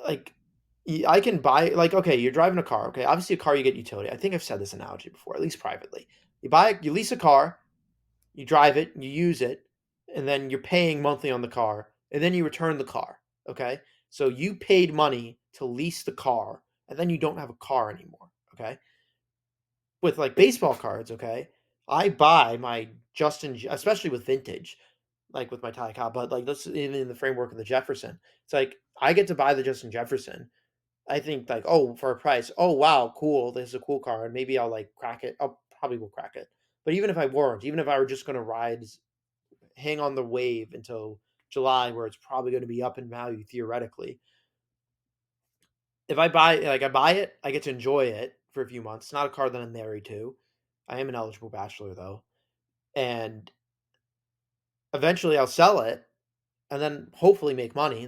like I can buy like okay, you're driving a car. Okay, obviously a car you get utility. I think I've said this analogy before, at least privately. You lease a car, you drive it, you use it, and then you're paying monthly on the car, and then you return the car. Okay. So you paid money to lease the car, and then you don't have a car anymore. Okay. With like baseball cards, okay, I buy my especially with vintage, like with my Ty Cobb, but like this even in the framework of the Jefferson. It's like I get to buy the Justin Jefferson. I think like, oh, for a price, oh wow, cool. This is a cool card. Maybe I'll like crack it. I'll probably will crack it. But even if I weren't, even if I were just gonna hang on the wave until July, where it's probably going to be up in value theoretically. If I buy it, I get to enjoy it for a few months. It's not a car that I'm married to. I am an eligible bachelor though, and eventually I'll sell it and then hopefully make money.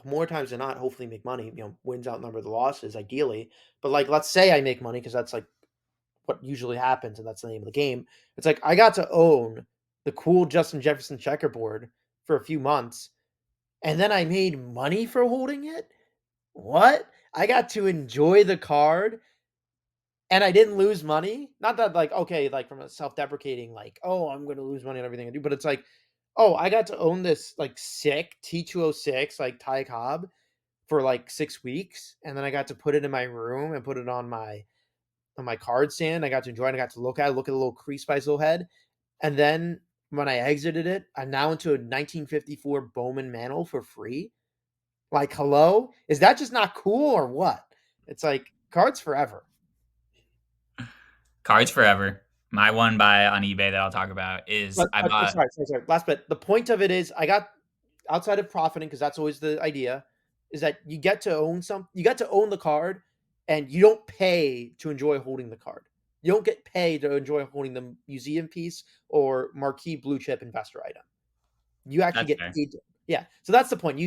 More times than not, hopefully make money. Wins outnumber the losses ideally. But like, let's say I make money because that's like what usually happens, and that's the name of the game. It's like I got to own the cool Justin Jefferson checkerboard for a few months, and then I made money for holding it? What? I got to enjoy the card and I didn't lose money? Not that like, okay, like from a self-deprecating, like, oh, I'm gonna lose money on everything I do, but it's like, oh, I got to own this like sick T206, like Ty Cobb, for like 6 weeks, and then I got to put it in my room and put it on my card stand. I got to enjoy it. I got to look at the little crease by his little head. And then when I exited it, I'm now into a 1954 Bowman Mantle for free. Like, hello? Is that just not cool or what? It's like cards forever. Cards forever. My one buy on eBay that I'll talk about is I But bought. sorry. Last bit. The point of it is I got outside of profiting, because that's always the idea, is that you get to own you get to own the card, and you don't pay to enjoy holding the card. You don't get paid to enjoy holding the museum piece or marquee blue chip investor item. You actually That's get fair. paid to, yeah. So that's the point.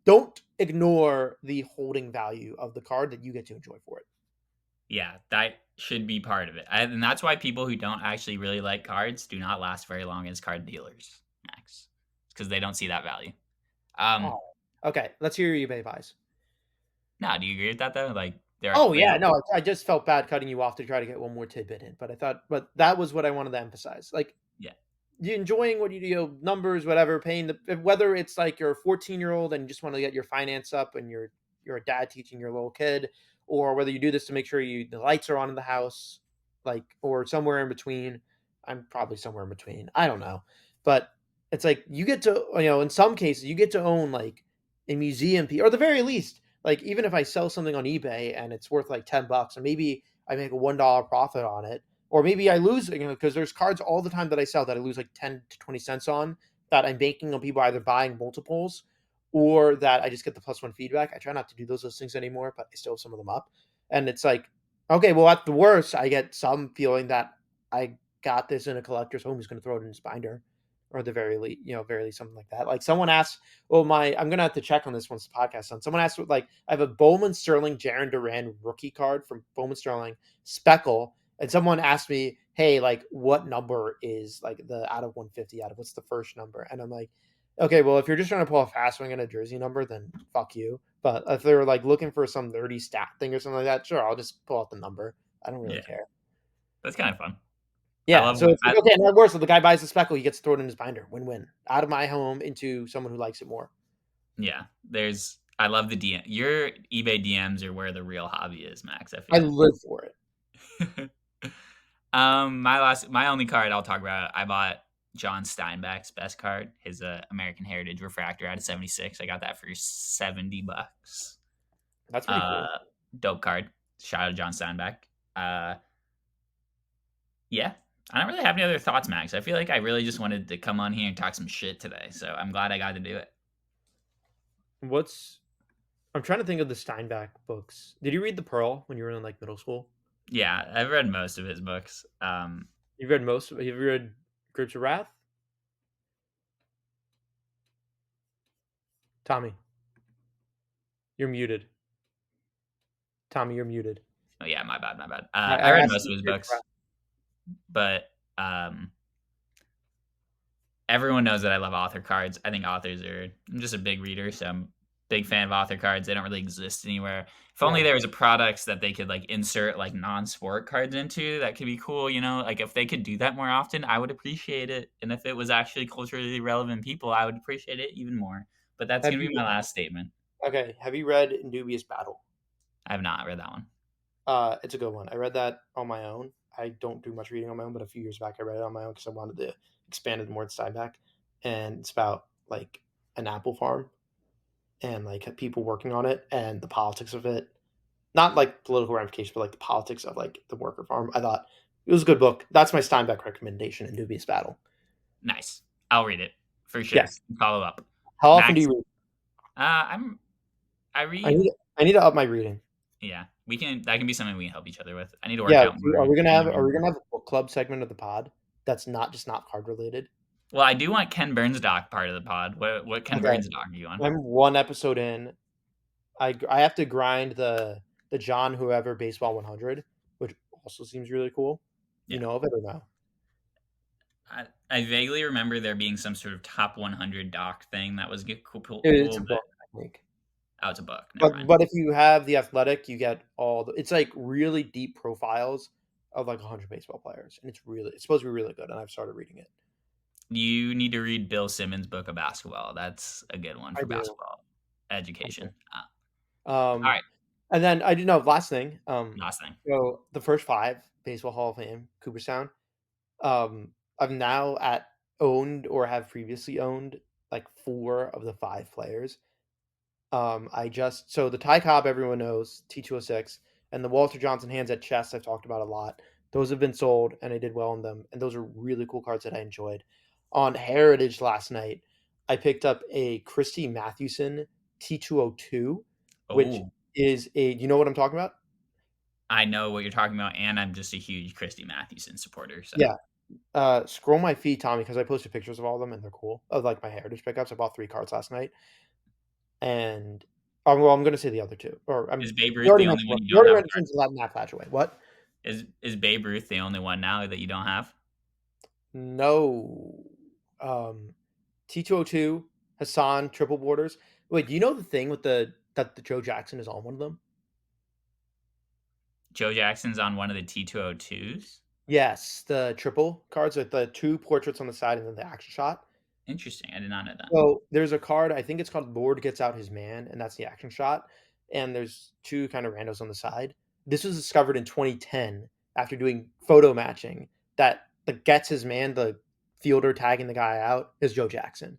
Don't ignore the holding value of the card that you get to enjoy for it. Yeah, that should be part of it, and that's why people who don't actually really like cards do not last very long as card dealers, Max, because they don't see that value. Um, Oh, okay. Let's hear your eBay buys. no, do you agree with that though? Like, there, Oh like, yeah, no, I just felt bad cutting you off to try to get one more tidbit in, but I thought, but that was what I wanted to emphasize. Like, yeah, you enjoying what you do, numbers, whatever, paying whether it's like you're a 14-year-old and you just want to get your finance up, and you're a dad teaching your little kid, or whether you do this to make sure the lights are on in the house, like, or somewhere in between. I'm probably somewhere in between. I don't know, but it's like you get to, in some cases you get to own like a museum piece, or the very least, like, even if I sell something on eBay and it's worth like $10, and maybe I make a $1 profit on it, or maybe I lose, because there's cards all the time that I sell that I lose like 10 to 20 cents on, that I'm banking on people either buying multiples or that I just get the +1 feedback. I try not to do those listings anymore, but I still have some of them up. And it's like, okay, well, at the worst, I get some feeling that I got this in a collector's home who's going to throw it in his binder, or the very least, very least something like that. Like, someone asked, well, I'm going to have to check on this once the podcast on. Someone asked, like, I have a Bowman Sterling Jaron Duran rookie card from Bowman Sterling Speckle, and someone asked me, hey, like, what number is like the out of 150, out of what's the first number? And I'm like, okay, well, if you're just trying to pull a fast swing and a jersey number, then fuck you. But if they're like looking for some nerdy stat thing or something like that, sure, I'll just pull out the number. I don't really yeah, care. that's kind of fun. I Yeah. love So when it's like, okay, and that works. So the guy buys the speckle, he gets thrown in his binder. Win win. Out of my home into someone who likes it more. yeah, I love the DM. Your eBay DMs are where the real hobby is, Max. I I feel live for it. like. My only card I'll talk about. I bought John Steinbeck's best card, his American Heritage Refractor out of 76. I got that for $70. That's pretty Uh, cool. Dope card. Shout out to John Steinbeck. Uh, yeah, I don't really have any other thoughts, Max. I feel like I really just wanted to come on here and talk some shit today, so I'm glad I got to do it. What's I'm trying to think of the Steinbeck books. Did you read The Pearl when you were in like middle school? Yeah, I've read most of his books. You've read most. Have you read Grapes of Wrath? Tommy, you're muted. Tommy, you're muted. Oh yeah, my bad, my bad. I I read asked most you of his Grapes of books, Wrath. but everyone knows that I love author cards. I think authors are. I'm just a big reader, so I'm a big fan of author cards. They don't really exist anywhere. If only Yeah. there was a products that they could like insert like non-sport cards into, that could be cool. Like if they could do that more often, I would appreciate it. And if it was actually culturally relevant people, I would appreciate it even more. But that's Have gonna be you my last statement. okay? Have you read Indubious Battle? I have not read that one. It's a good one. I read that on my own. I don't do much reading on my own, but a few years back I read it on my own because I wanted to expand it more to Steinbeck. And it's about like an apple farm and like people working on it and the politics of it. Not like political ramifications, but like the politics of like the worker farm. I thought it was a good book. That's my Steinbeck recommendation in Dubious Battle. Nice. I'll read it for sure. Yes. Follow up. How often do Max, you read? I'm. I I read. need I need to up my reading. Yeah, we can. That can be something we can help each other with. I need to work Yeah, out more. are we gonna have a book club segment of the pod that's not card related? Well, I do want Ken Burns doc part of the pod. What Ken Okay. Burns doc are you on? I'm one episode in. I have to grind the John Whoever Baseball 100, which also seems really cool. You Yeah, know of it or no? I vaguely remember there being some sort of top 100 doc thing that was It's cool, a but book, I think. oh, it's a book. Never But mind. but if you have the Athletic, you get it's like really deep profiles of like 100 baseball players, and it's supposed to be really good. And I've started reading it. You need to read Bill Simmons' book of basketball. That's a good one I for do. basketball I do. education. Um, Alright, and then I do know last thing. last thing. So the first five Baseball Hall of Fame, Cooperstown. I've now at owned or have previously owned like four of the five players. I just so the Ty Cobb everyone knows T206 and the Walter Johnson hands at chess I've talked about a lot. Those have been sold and I did well on them, and those are really cool cards that I enjoyed. On Heritage last night, I picked up a Christy Mathewson T202, which Oh, is a you know what I'm talking about? I know what you're talking about, and I'm just a huge Christy Mathewson supporter, so Yeah. Scroll my feed, Tommy, because I posted pictures of all of them and they're cool. Of like my Heritage pickups. I bought three cards last night. And well, I'm gonna say the other two. Or is Babe you Ruth already the only mentioned one one. you You don't already have a mentioned card? Matt Patchaway. What? Is Babe Ruth the only one now that you don't have? No. Um, T202, Hassan, triple borders. Wait, do you know the thing with the Joe Jackson is on one of them? Joe Jackson's on one of the T202s? Yes, the triple cards with the two portraits on the side and then the action shot. Interesting, I did not know that. So there's a card, I think it's called Lord Gets Out His Man, and that's the action shot. And there's two kind of randos on the side. This was discovered in 2010 after doing photo matching that the Gets His Man, the fielder tagging the guy out, is Joe Jackson.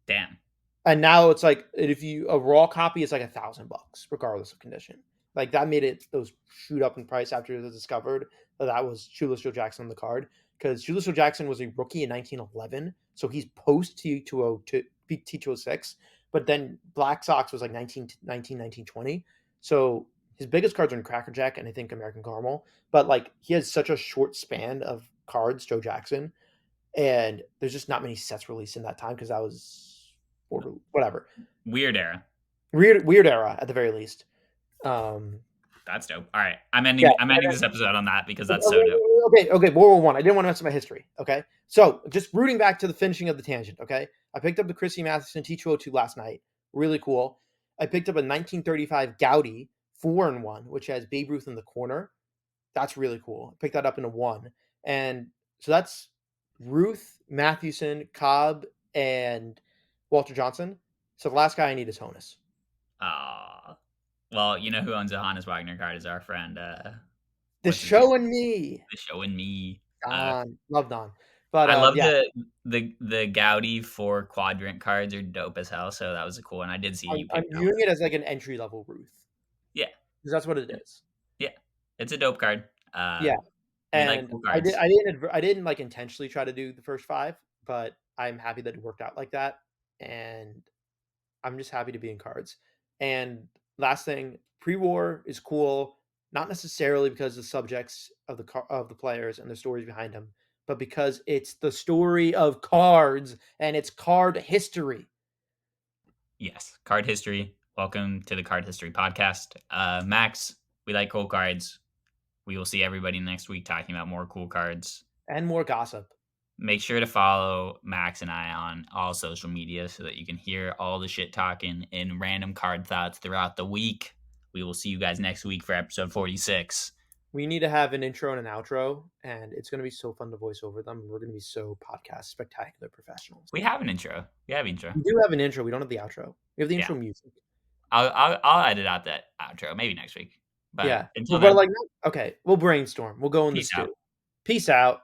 Damn, And now it's like if you a raw copy is like $1,000 regardless of condition. Like that made it those shoot up in price after it was discovered that was Shoeless Joe Jackson on the card because Shoeless Joe Jackson was a rookie in 1911, so he's post T202 T206, but then Black Sox was like 1920. So his biggest cards are in Cracker Jack and I think American Caramel, but like he has such a short span of cards, Joe Jackson, and there's just not many sets released in that time because that was whatever. weird era. Weird era at the very least. Um, That's dope. Alright, yeah. I'm ending this episode on that because that's so dope. Okay. World War One. I didn't want to mess up my history. Okay, so just rooting back to the finishing of the tangent. Okay, I picked up the Chrissy Matheson T202 last night. Really cool. I picked up a 1935 Gaudi 4-in-1, which has Babe Ruth in the corner. That's really cool. I picked that up in a one, and so that's Ruth, Mathewson, Cobb, and Walter Johnson. So the last guy I need is Honus. Aw. Well, you know who owns a Hannes Wagner card is our friend, The what's his name? show and me, The Show and Me. Don, love Don, but I love yeah, the Gaudi for quadrant cards are dope as hell, so that was a cool one. I did see you I'm picked viewing Honus. it as like an entry level Ruth Yeah, because that's what it is. yeah. It's a dope card. Yeah, We like and cool cards. I didn't like intentionally try to do the first five, but I'm happy that it worked out like that, and I'm just happy to be in cards. And last thing, pre-war is cool, not necessarily because the subjects of of the players and the stories behind them, but because it's the story of cards and it's card history. Yes, card history. Welcome to the Card History Podcast. Max, we like cool cards. We will see everybody next week talking about more cool cards. And more gossip. Make sure to follow Max and I on all social media so that you can hear all the shit talking and random card thoughts throughout the week. We will see you guys next week for episode 46. We need to have an intro and an outro, and it's going to be so fun to voice over them. We're going to be so podcast spectacular professionals. We have an intro. We have intro. We do have an intro. We don't have the outro. We have the Yeah. intro music. I'll edit out that outro maybe next week. But Yeah. until But then, like, okay, we'll brainstorm. We'll go in the peace out. stew. Peace out.